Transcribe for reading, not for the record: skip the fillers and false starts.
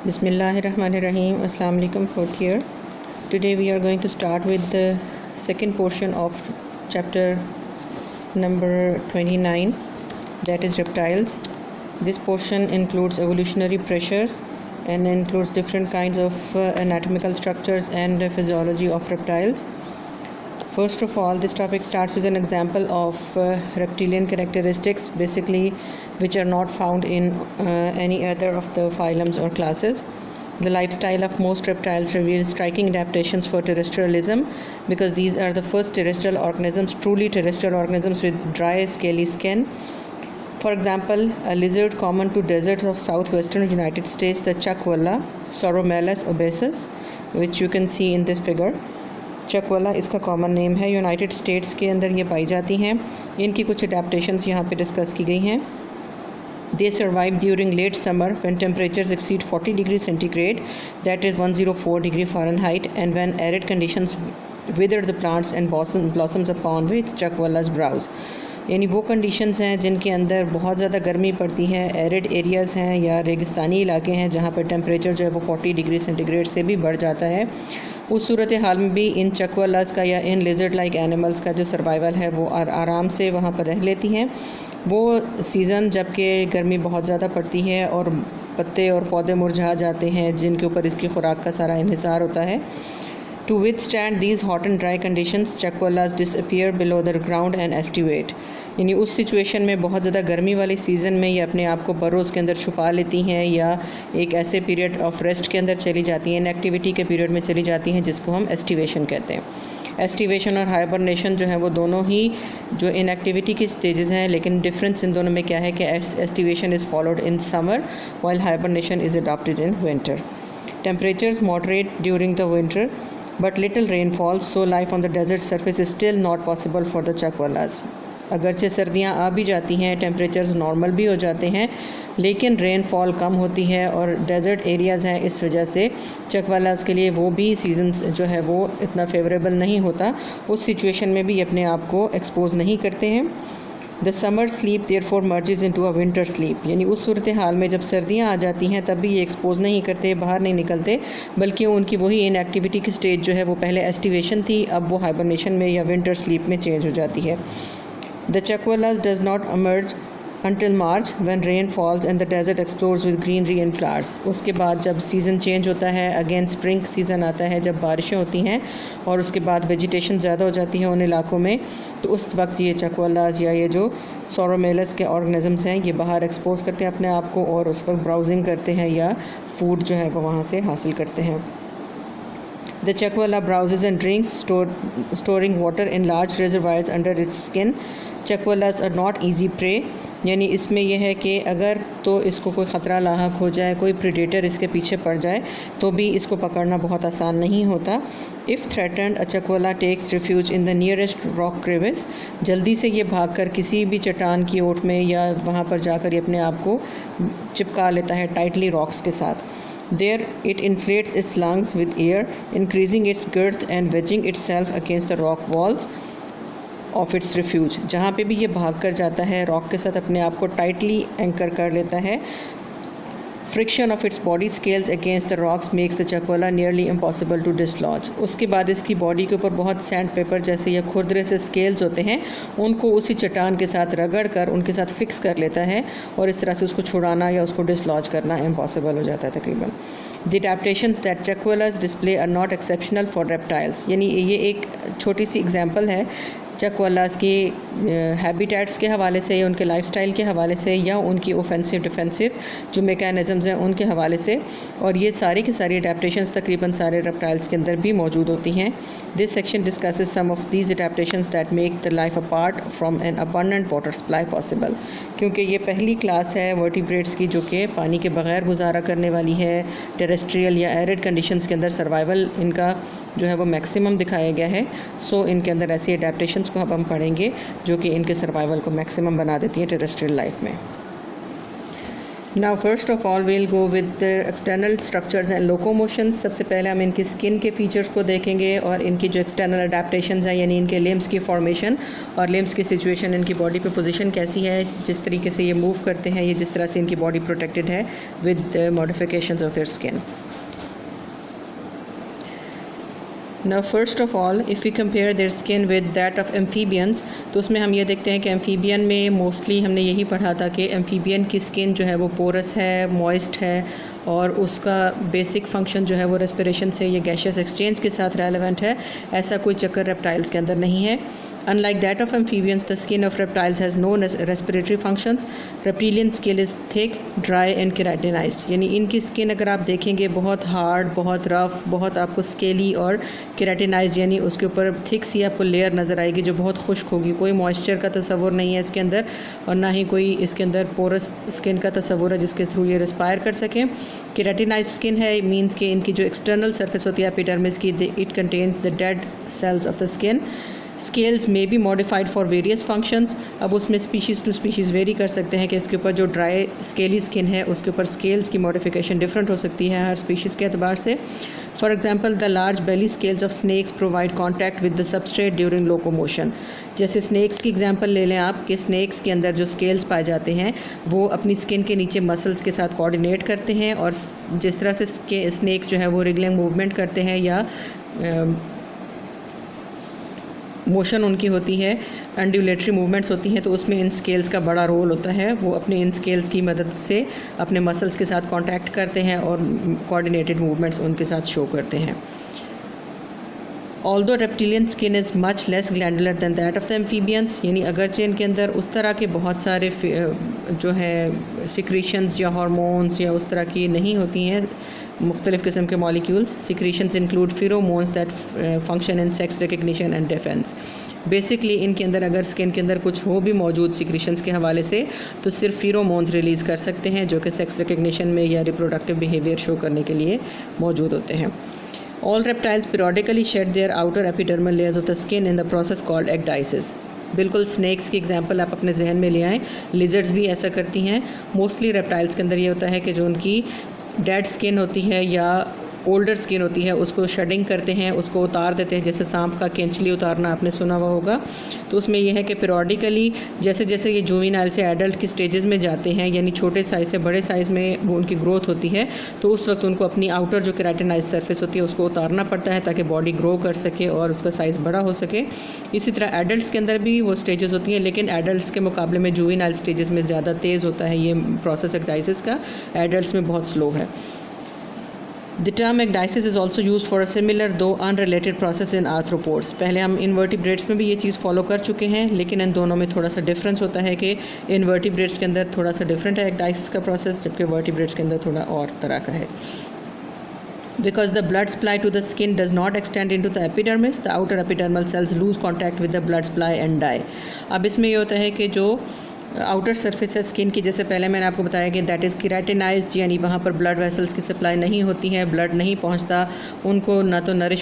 Bismillahirrahmanirrahim. Assalamu alaikum, fourth year. Today we are going to start with the second portion of chapter number 29, that is reptiles. This portion includes evolutionary pressures and includes different kinds of anatomical structures and physiology of reptiles. First of all, this topic starts with an example of reptilian characteristics, basically which are not found in any other of the phylums or classes. The lifestyle of most reptiles reveals striking adaptations for terrestrialism, because these are the first terrestrial organisms, truly terrestrial organisms with dry, scaly skin. For example, a lizard common to deserts of southwestern United States, the chuckwalla, Sauromelus obesus, which you can see in this figure. चकवाला इसका common name है। United states के अंदर ये पाई जाती हैं। इनकी कुछ adaptations यहाँ पे डिस्कस की गई हैं। They survive during late summer when temperatures exceed 40 degree centigrade, that is 104 degree Fahrenheit, and when arid conditions wither the plants and blossoms upon which chuckwallas browse. यानी वो कंडीशंस हैं जिनके अंदर बहुत ज़्यादा गर्मी पड़ती है, एरिड एरियाज़ हैं या रेगिस्तानी इलाके हैं जहाँ पर टेम्परेचर जो है वो 40 डिग्री सेंटीग्रेड से भी बढ़ जाता है। उस सूरत हाल में भी इन चकवालाज का या इन लिजर्ड लाइक एनिमल्स का जो सर्वाइवल है वो आराम से वहाँ पर रह लेती हैं। वो सीज़न जबकि गर्मी बहुत ज़्यादा पड़ती है और पत्ते और पौधे मुरझा जाते हैं जिनके ऊपर इसकी खुराक का सारा इन्हिसार होता है। To withstand these hot and dry conditions, चकवालाज disappear below the ground and estivate. यानी उस सिचुएशन में बहुत ज़्यादा गर्मी वाले सीज़न में ये अपने आप को बरोज़ के अंदर छुपा लेती हैं या एक ऐसे पीरियड ऑफ रेस्ट के अंदर चली जाती हैं, इनएक्टिविटी के पीरियड में चली जाती हैं, जिसको हम एस्टिवेशन कहते हैं। एस्टिवेशन और हाइबरनेशन जो है वो दोनों ही जो इनएक्टिविटी की स्टेजेस हैं, लेकिन डिफरेंस इन दोनों में क्या है कि aestivation is followed in summer while hibernation is adopted in winter. Temperatures moderate during the winter but little rain falls, so life on the desert surface is still not possible for the चकवालाज। अगरचे सर्दियाँ आ भी जाती हैं, temperatures normal भी हो जाते हैं, लेकिन रेनफॉल कम होती है और डेजर्ट एरियाज़ हैं, इस वजह से चकवालाज के लिए वो भी सीज़न जो है वो इतना फेवरेबल नहीं होता। उस सिचुएशन में भी अपने आप को एक्सपोज नहीं करते हैं। The summer sleep therefore merges into a winter sleep. यानी उस सूरत हाल में जब सर्दियाँ आ जाती हैं तब भी ये एक्सपोज नहीं करते, बाहर नहीं निकलते, बल्कि उनकी वही इनएक्टिविटी की स्टेज जो है वो पहले एस्टिवेशन थी, अब वो हाइबरनेशन में या विंटर स्लीप में चेंज हो जाती है। The chuckwallas does not emerge until March when rain falls and the desert explores with greenery and flowers। उसके बाद जब सीज़न चेंज होता है, अगेन स्प्रिंग सीज़न आता है जब बारिशें होती हैं और उसके बाद वेजिटेशन ज़्यादा हो जाती है उन इलाकों में, तो उस वक्त ये चकवालाज या ये जो सौरोमेलस के ऑर्गेनिजम्स हैं ये बाहर एक्सपोज करते हैं अपने आप को और उस वक्त ब्राउजिंग करते हैं या फूड जो है वो वहाँ से हासिल करते हैं। The चकवाला browses and drinks, storing water in large reservoirs under its skin। चकवालाज are not easy prey। यानी इसमें यह है कि अगर तो इसको कोई ख़तरा लाहक हो जाए, कोई प्रेडेटर इसके पीछे पड़ जाए, तो भी इसको पकड़ना बहुत आसान नहीं होता। If threatened a chuckwalla takes refuge in the nearest rock crevice. जल्दी से ये भागकर किसी भी चट्टान की ओट में या वहाँ पर जाकर ये अपने आप को चिपका लेता है टाइटली रॉक्स के साथ। There it inflates its lungs with air, increasing its girth and wedging itself against the rock walls of its refuge। जहाँ पे भी ये भाग कर जाता है रॉक के साथ अपने आप को टाइटली एंकर कर लेता है। Friction of its body scales against the rocks makes the chuckwalla nearly impossible to dislodge. उसके बाद इसकी बॉडी के ऊपर बहुत सैंड पेपर जैसे या खुरदरे से स्केल्स होते हैं, उनको उसी चट्टान के साथ रगड़ कर उनके साथ फिक्स कर लेता है और इस तरह से उसको छुड़ाना या उसको डिसलॉज करना इम्पॉसिबल हो जाता है तकरीबन। The adaptations that chuckwallas display are not exceptional for reptiles. यानी ये एक छोटी सी एग्जांपल है चकवालाज की हैबिटेट्स के हवाले से या उनके लाइफस्टाइल के हवाले से या उनकी ऑफेंसिव डिफेंसिव जो मैकेनिज़म्स हैं उनके हवाले से, और ये सारी की सारी अडेप्टेशंस तकरीबन सारे रेप्टाइल्स के अंदर भी मौजूद होती हैं। This section discusses some of these adaptations that make the life apart from an abundant water supply possible. क्योंकि ये पहली क्लास है वर्टिब्रेट्स की जो कि पानी के बगैर गुजारा करने वाली है, टेरेस्ट्रियल या एरिड कंडीशंस के अंदर सर्वाइवल इनका जो है वो मैक्सिमम दिखाया गया है। सो इनके अंदर ऐसी अडेप्टेशंस को अब हम पढ़ेंगे जो कि इनके सर्वाइवल को मैक्सिमम बना देती हैं टेरेस्ट्रियल लाइफ में। Now first of all we'll go with the external structures and locomotions. सबसे पहले हम इनकी स्किन के फीचर्स को देखेंगे और इनकी जो एक्सटर्नल अडेप्टेशंस हैं, यानी इनके लिम्स की फॉर्मेशन और लिम्स की सिचुएशन, इनकी बॉडी पे पोजीशन कैसी है, जिस तरीके से ये मूव करते हैं, ये जिस तरह से इनकी बॉडी प्रोटेक्टेड है with modifications of their skin. Now first of all, if we compare their skin with that of amphibians, तो उसमें हम ये देखते हैं कि एम्फीबियन में मोस्टली हमने यही पढ़ा था कि एम्फीबियन की स्किन जो है वो पोरस है, मॉइस्ट है और उसका बेसिक फंक्शन जो है वो रेस्पिरेशन से या गैशियस एक्सचेंज के साथ रेलेवेंट है। ऐसा कोई चक्कर रेप्टाइल्स के अंदर नहीं है। Unlike that of amphibians, the skin of reptiles has no respiratory functions. Reptilian skin is thick, dry and keratinized. यानी इनकी स्किन अगर आप देखेंगे बहुत हार्ड, बहुत रफ़, बहुत आपको स्केली और केराटिनाइज, यानी उसके ऊपर थिक सी आपको लेयर नज़र आएगी जो बहुत खुश्क होगी। कोई मॉइस्चर का तस्वुर नहीं है इसके अंदर और ना ही कोई इसके अंदर पोरस स्किन का तस्वुर है जिसके थ्रू ये रेस्पायर कर सकें। केराटिनाइज स्किन है मीन्स कि इनकी जो एक्सटर्नल सरफेस होती है एपिडर्मिस की, it contains the dead cells of the skin. Scales में be modified for various functions. अब उसमें स्पीशीज़ टू स्पीशीज़ वेरी कर सकते हैं कि इसके ऊपर जो ड्राई स्केली स्किन है उसके ऊपर स्केल्स की मॉडिफिकेशन डिफरेंट हो सकती है हर स्पीशीज़ के अतबार से। For example the large belly scales of snakes provide contact with the substrate during locomotion. जैसे स्नैक्स की एग्जांपल ले लें आप कि स्नैक्स के अंदर जो स्केल्स पाए जाते हैं वो अपनी स्किन के नीचे मसल्स के साथ कोऑर्डिनेट करते हैं और जिस तरह से स्नैक जो है वो रिगलिंग मूवमेंट करते हैं या मोशन उनकी होती है, अंडुलेटरी मूवमेंट्स होती हैं, तो उसमें इन स्केल्स का बड़ा रोल होता है। वो अपने इन स्केल्स की मदद से अपने मसल्स के साथ कांटेक्ट करते हैं और कोऑर्डिनेटेड मूवमेंट्स उनके साथ शो करते हैं। Although reptilian skin is much less glandular than that of the amphibians, यानी अगरचे इनके अंदर उस तरह के बहुत सारे जो है सिक्रीशंस या हार्मोन्स या उस तरह की नहीं होती हैं मुख्तलिफ़ किस्म के molecules. Secretions include pheromones that function in sex recognition and defence. Basically इनके अंदर अगर स्किन के अंदर कुछ हो भी मौजूद सिक्रीशंस के हवाले से तो सिर्फ फिरोमोन्स रिलीज़ कर सकते हैं जो कि सेक्स रिकग्निशन में या रिप्रोडक्टिव बिहेवियर शो करने के लिए मौजूद होते हैं। All reptiles periodically shed their outer epidermal layers of the skin in the process called ecdysis. बिल्कुल स्नैक्स की एग्जांपल आप अपने जहन में ले आएँ। लिजर्ड्स भी ऐसा करती हैं। मोस्टली रेप्टाइल्स के अंदर ये होता है कि जो उनकी डेड स्किन होती है या ओल्डर स्किन होती है उसको शेडिंग करते हैं, उसको उतार देते हैं, जैसे सांप का केंचली उतारना आपने सुना हुआ होगा। तो उसमें यह है कि पीरियडिकली जैसे जैसे ये जुवेनाइल से एडल्ट की स्टेजेस में जाते हैं, यानी छोटे साइज़ से बड़े साइज़ में वो उनकी ग्रोथ होती है, तो उस वक्त उनको अपनी आउटर जो केराटिनाइज सरफेस होती है उसको उतारना पड़ता है ताकि बॉडी ग्रो कर सके और उसका साइज़ बड़ा हो सके। इसी तरह एडल्ट्स के अंदर भी वो स्टेजेस होती हैं, लेकिन एडल्ट्स के मुकाबले में जुवेनाइल स्टेजेस में ज़्यादा तेज़ होता है ये प्रोसेस ecdysis का, एडल्ट्स में बहुत स्लो है। The term ecdysis is also used for a similar though unrelated process in arthropods. पहले हम invertebrates में भी ये चीज़ फॉलो कर चुके हैं, लेकिन इन दोनों में थोड़ा सा डिफरेंस होता है कि invertebrates के अंदर थोड़ा सा डिफरेंट है ecdysis का प्रोसेस, जबकि vertebrates के अंदर थोड़ा और तरह का है। Because the blood supply to the skin does not extend into the epidermis, the outer epidermal cells lose contact with the blood supply and die. अब इसमें ये होता है कि जो आउटर सरफेस है स्किन की, जैसे पहले मैंने आपको बताया कि दैट इज़ केराटिनाइज्ड, यानी वहाँ पर ब्लड वेसल्स की सप्लाई नहीं होती है, ब्लड नहीं पहुँचता उनको, ना तो नरिश